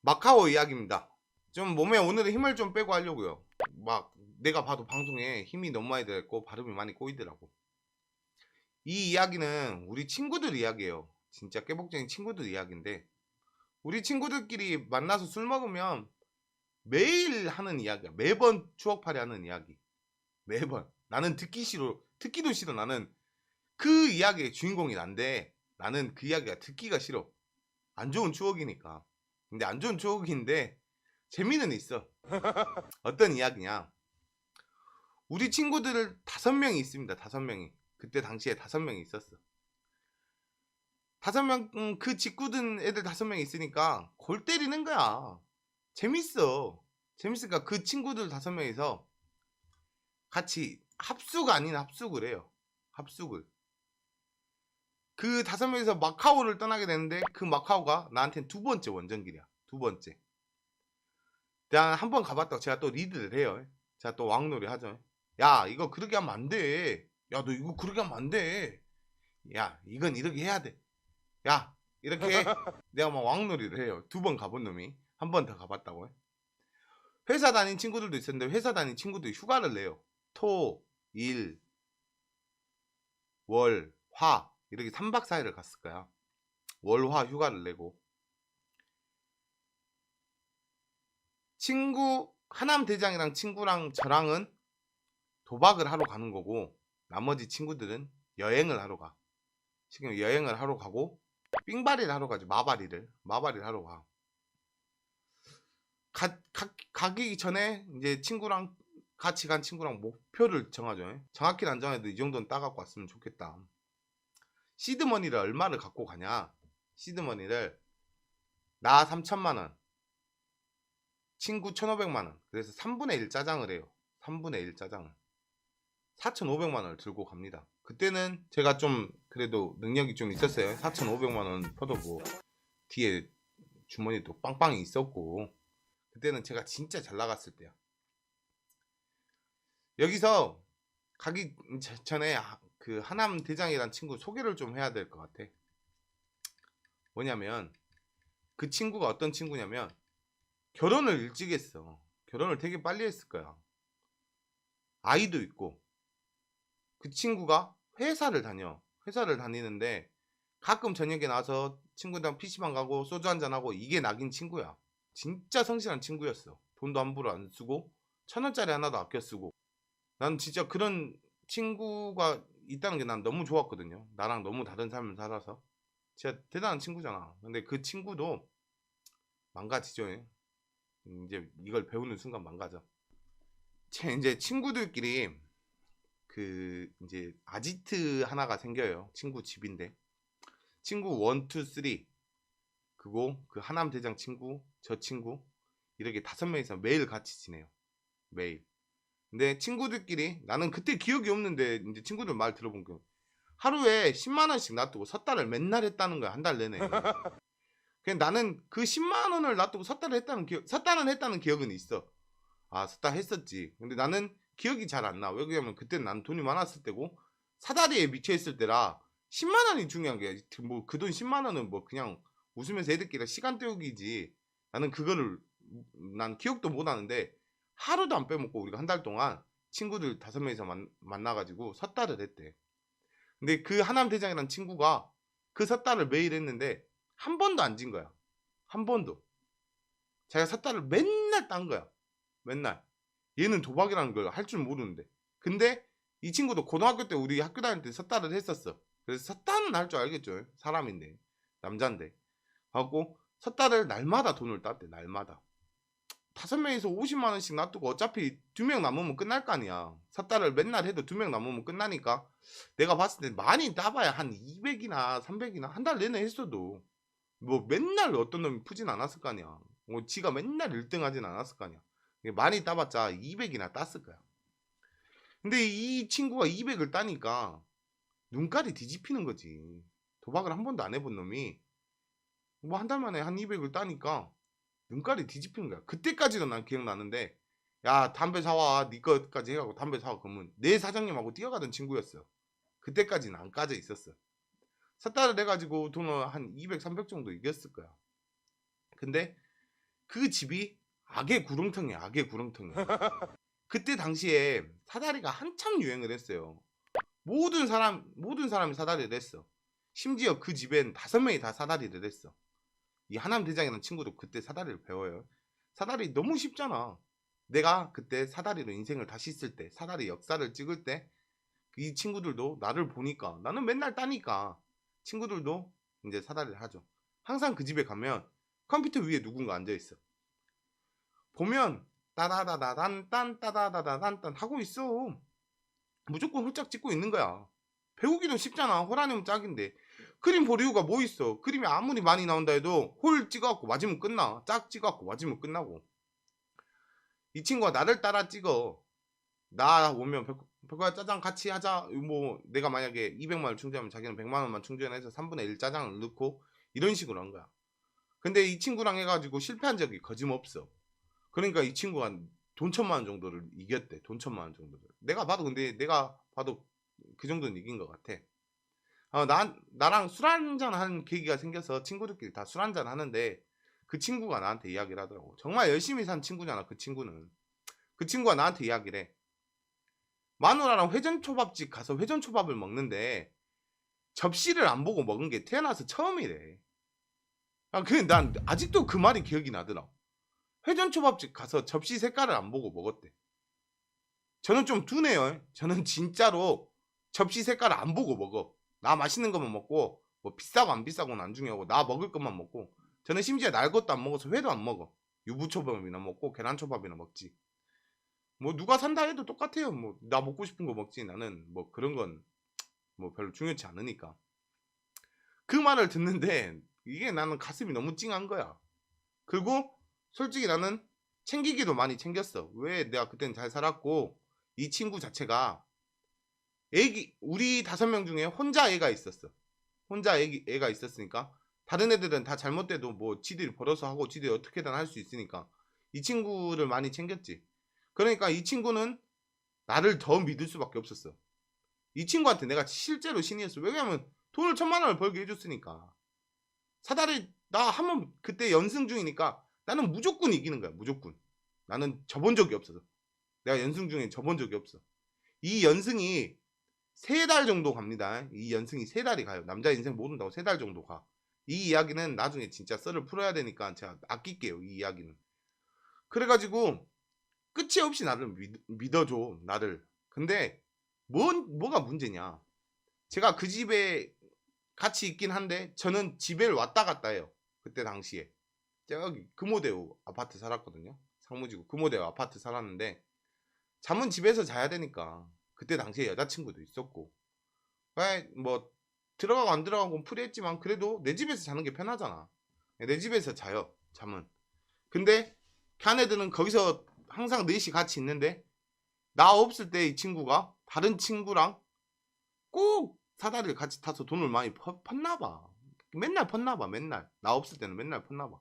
마카오 이야기입니다. 좀 몸에 오늘은 힘을 좀 빼고 하려고요. 막 내가 봐도 방송에 힘이 너무 많이 들어있고 발음이 많이 꼬이더라고. 이 이야기는 우리 친구들 이야기예요. 진짜 깨복쟁이 친구들 이야기인데, 우리 친구들끼리 만나서 술 먹으면 매일 하는 이야기야. 매번 추억팔이 하는 이야기. 매번. 나는 듣기 싫어. 듣기도 싫어. 나는 그 이야기의 주인공이 난데 나는 그 이야기가 듣기가 싫어. 안 좋은 추억이니까. 근데 안 좋은 추억인데 재미는 있어. 어떤 이야기냐? 우리 친구들 5명이 있습니다. 5명이. 그때 당시에 5명이 있었어. 5명, 그 직구든 애들 5명이 있으니까 골 때리는 거야. 재밌어. 재밌으니까 그 친구들 5명이서 같이 합숙 아닌 합숙을 해요. 합숙을. 그 5명이서 마카오를 떠나게 되는데 그 마카오가 나한테는 2번째 원정길이야. 2번째. 내가 한 번 가봤다고 제가 또 리드를 해요. 제가 또 왕놀이 하죠. 야, 이거 그렇게 하면 안 돼. 야, 너 이거 그렇게 하면 안 돼. 야, 이건 이렇게 해야 돼. 야, 이렇게 내가 막 왕놀이를 해요. 2번 가본 놈이. 한 번 더 가봤다고 해. 회사 다닌 친구들도 있었는데 회사 다닌 친구들이 휴가를 내요. 토, 일, 월, 화 이렇게 3박 4일을 갔을 거야. 월, 화 휴가를 내고 친구 하남 대장이랑 친구랑 저랑은 도박을 하러 가는 거고 나머지 친구들은 여행을 하러 가. 지금 여행을 하러 가고 삥바리를 하러 가지. 마바리를 하러 가. 가기 전에 이제 친구랑 같이 간 친구랑 목표를 정하죠. 정확히는 안 정해도 이 정도는 따갖고 왔으면 좋겠다. 시드머니를 얼마를 갖고 가냐? 시드머니를 나 3천만 원, 친구 1,500만 원. 그래서 3분의 1 짜장을 해요. 3분의 1 짜장을. 4,500만 원을 들고 갑니다. 그때는 제가 좀 그래도 능력이 좀 있었어요. 4,500만 원 퍼도 뭐 뒤에 주머니도 빵빵이 있었고 그때는 제가 진짜 잘 나갔을 때야. 여기서 가기 전에 그 하남 대장이란 친구 소개를 좀 해야 될 것 같아. 뭐냐면 그 친구가 어떤 친구냐면 결혼을 일찍 했어. 결혼을 되게 빨리 했을 거야. 아이도 있고 그 친구가 회사를 다녀. 회사를 다니는데 가끔 저녁에 나와서 친구들이랑 PC방 가고 소주 한잔하고 이게 낙인 친구야. 진짜 성실한 친구였어. 돈도 함부로 안 쓰고 1,000원짜리 하나도 아껴 쓰고. 난 진짜 그런 친구가 있다는 게 난 너무 좋았거든요. 나랑 너무 다른 삶을 살아서. 진짜 대단한 친구잖아. 근데 그 친구도 망가지죠. 이제 이걸 배우는 순간 망가져. 이제 친구들끼리 그 이제 아지트 하나가 생겨요. 친구 집인데. 친구 1, 2, 3 그거 그 하남 대장 친구, 저 친구 이렇게 5명이서 매일 같이 지내요. 매일. 근데 친구들끼리 나는 그때 기억이 없는데 이제 친구들 말 들어본 거 하루에 10만 원씩 놔두고 섣달을 맨날 했다는 거야. 한 달 내내. 그냥 나는 그 10만 원을 놔두고 섣달을 했다는 기억, 섣달은 했다는 기억은 있어. 아, 섣달 했었지. 근데 나는 기억이 잘 안 나. 왜 그러냐면 그때는 난 돈이 많았을 때고 사다리에 미쳐 있을 때라 10만 원이 중요한 게 뭐 그 돈 10만 원은 뭐 그냥 웃으면서 애들끼리 시간 때우기지. 나는 그거를 난 기억도 못 하는데 하루도 안 빼먹고 우리가 한 달 동안 친구들 5명이서 만나가지고 섣달을 했대. 근데 그 하남 대장이라는 친구가 그 섣달을 매일 했는데 한 번도 안 진 거야. 한 번도. 자기가 삿달을 맨날 딴 거야. 맨날. 얘는 도박이라는 걸 할 줄 모르는데. 근데 이 친구도 고등학교 때 우리 학교 다닐 때 삿달을 했었어. 그래서 삿달은 할 줄 알겠죠. 사람인데. 남잔데. 하고 삿달을 날마다 돈을 땄대. 날마다. 5명이서 50만 원씩 놔두고 어차피 2명 남으면 끝날 거 아니야. 삿달을 맨날 해도 2명 남으면 끝나니까 내가 봤을 때 많이 따봐야 한 200이나 300이나 한 달 내내 했어도 뭐 맨날 어떤 놈이 푸진 않았을 거 아니야. 뭐 지가 맨날 1등 하진 않았을 거 아니야. 많이 따봤자 200이나 땄을 거야. 근데 이 친구가 200을 따니까 눈깔이 뒤집히는 거지. 도박을 한 번도 안 해본 놈이 뭐 한 달 만에 한 200을 따니까 눈깔이 뒤집히는 거야. 그때까지도 난 기억나는데 야 담배 사와 네 것까지 해가고 담배 사와 그러면 내 사장님하고 뛰어가던 친구였어. 그때까지는 안 까져 있었어. 삿달을 해가지고 돈을 한 200, 300 정도 이겼을 거야. 근데 그 집이 악의 구렁텅이야. 악의 구렁텅이야. 그때 당시에 사다리가 한참 유행을 했어요. 모든 사람이 사다리를 했어. 심지어 그 집엔 5명이 다 사다리를 했어. 이 하남 대장이라는 친구도 그때 사다리를 배워요. 사다리 너무 쉽잖아. 내가 그때 사다리로 인생을 다시 쓸 때, 사다리 역사를 찍을 때 이 친구들도 나를 보니까, 나는 맨날 따니까 친구들도 이제 사다리를 하죠. 항상 그 집에 가면 컴퓨터 위에 누군가 앉아있어. 보면 따다다다단 딴 따다다다단 딴 하고 있어. 무조건 홀짝 찍고 있는 거야. 배우기도 쉽잖아. 홀하면 짝인데. 그림 볼 이유가 뭐 있어. 그림이 아무리 많이 나온다 해도 홀 찍어갖고 맞으면 끝나. 짝 찍어갖고 맞으면 끝나고. 이 친구가 나를 따라 찍어. 나 오면 백호야 짜장 같이 하자. 뭐 내가 만약에 200만원 충전하면 자기는 100만원만 충전해서 3분의 1 짜장을 넣고 이런 식으로 한 거야. 근데 이 친구랑 해가지고 실패한 적이 거짓없어. 그러니까 이 친구가 돈 1,000만원 정도를 이겼대. 돈 1,000만원 정도를. 내가 봐도 그 정도는 이긴 것 같아. 나랑 술 한잔 하는 계기가 생겨서 친구들끼리 다 술 한잔 하는데 그 친구가 나한테 이야기를 하더라고. 정말 열심히 산 친구잖아. 그 친구는. 그 친구가 나한테 이야기를 해. 마누라랑 회전초밥집 가서 회전초밥을 먹는데 접시를 안 보고 먹은 게 태어나서 처음이래. 난 아직도 그 말이 기억이 나더라. 회전초밥집 가서 접시 색깔을 안 보고 먹었대. 저는 좀 둔해요. 저는 진짜로 접시 색깔을 안 보고 먹어. 나 맛있는 것만 먹고 뭐 비싸고 안 비싸고는 안 중요하고 나 먹을 것만 먹고, 저는 심지어 날 것도 안 먹어서 회도 안 먹어. 유부초밥이나 먹고 계란초밥이나 먹지. 뭐 누가 산다 해도 똑같아요. 뭐 나 먹고 싶은 거 먹지. 나는 뭐 그런 건 뭐 별로 중요치 않으니까. 그 말을 듣는데 이게 나는 가슴이 너무 찡한 거야. 그리고 솔직히 나는 챙기기도 많이 챙겼어. 왜? 내가 그때는 잘 살았고 이 친구 자체가 우리 5명 중에 혼자 애가 있었어. 혼자 애가 있었으니까 다른 애들은 다 잘못돼도 뭐 지들이 벌어서 하고 지들이 어떻게든 할 수 있으니까 이 친구를 많이 챙겼지. 그러니까 이 친구는 나를 더 믿을 수밖에 없었어. 이 친구한테 내가 실제로 신이었어. 왜냐면 돈을 1,000만원을 벌게 해줬으니까. 사다리 나 한번 그때 연승 중이니까 나는 무조건 이기는 거야. 무조건. 나는 져본 적이 없어서. 내가 연승 중에 져본 적이 없어. 이 연승이 3달 정도 갑니다. 이 연승이 3달이 가요. 남자 인생 모른다고 3달 정도 가. 이 이야기는 나중에 진짜 썰을 풀어야 되니까 제가 아낄게요. 이 이야기는. 그래가지고 끝이 없이 나를 믿어줘. 나를. 근데 뭐가 문제냐. 제가 그 집에 같이 있긴 한데 저는 집에 왔다 갔다 해요. 그때 당시에. 제가 여기 금호대우 아파트 살았거든요. 상무지구 금호대우 아파트 살았는데 잠은 집에서 자야 되니까 그때 당시에 여자친구도 있었고 뭐 들어가고 안 들어가고 프리했지만 그래도 내 집에서 자는 게 편하잖아. 내 집에서 자요. 잠은. 근데 걔네들은 거기서 항상 4시 같이 있는데 나 없을 때 이 친구가 다른 친구랑 꼭 사다리를 같이 타서 돈을 많이 펐나봐. 맨날 펐나봐. 맨날. 나 없을 때는 맨날 펐나봐.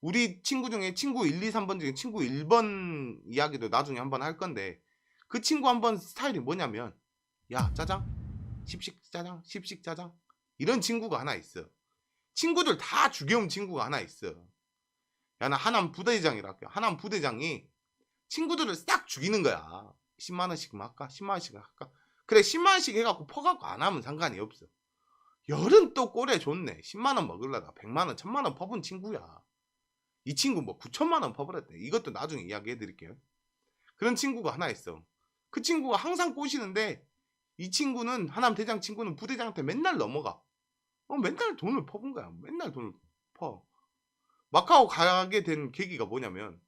우리 친구 중에 친구 1, 2, 3번 중에 친구 1번 이야기도 나중에 한번 할 건데 그 친구 한번 스타일이 뭐냐면 야 짜장? 십식 짜장? 십식 짜장? 이런 친구가 하나 있어. 친구들 다 죽여온 친구가 하나 있어. 야 나 하남 부대장이라 할게요. 하남 부대장이 친구들을 싹 죽이는 거야. 10만원씩만 할까? 10만원씩 할까? 그래 10만원씩 해갖고 퍼갖고 안 하면 상관이 없어. 열은 또 꼴에 좋네. 10만원 먹으려다 100만원 1000만원 퍼본 친구야. 이 친구 뭐 9천만원 퍼버렸대. 이것도 나중에 이야기해드릴게요. 그런 친구가 하나 있어. 그 친구가 항상 꼬시는데 이 친구는 하남 대장 친구는 부대장한테 맨날 넘어가. 맨날 돈을 퍼본 거야. 맨날 돈을 퍼. 마카오 가게 된 계기가 뭐냐면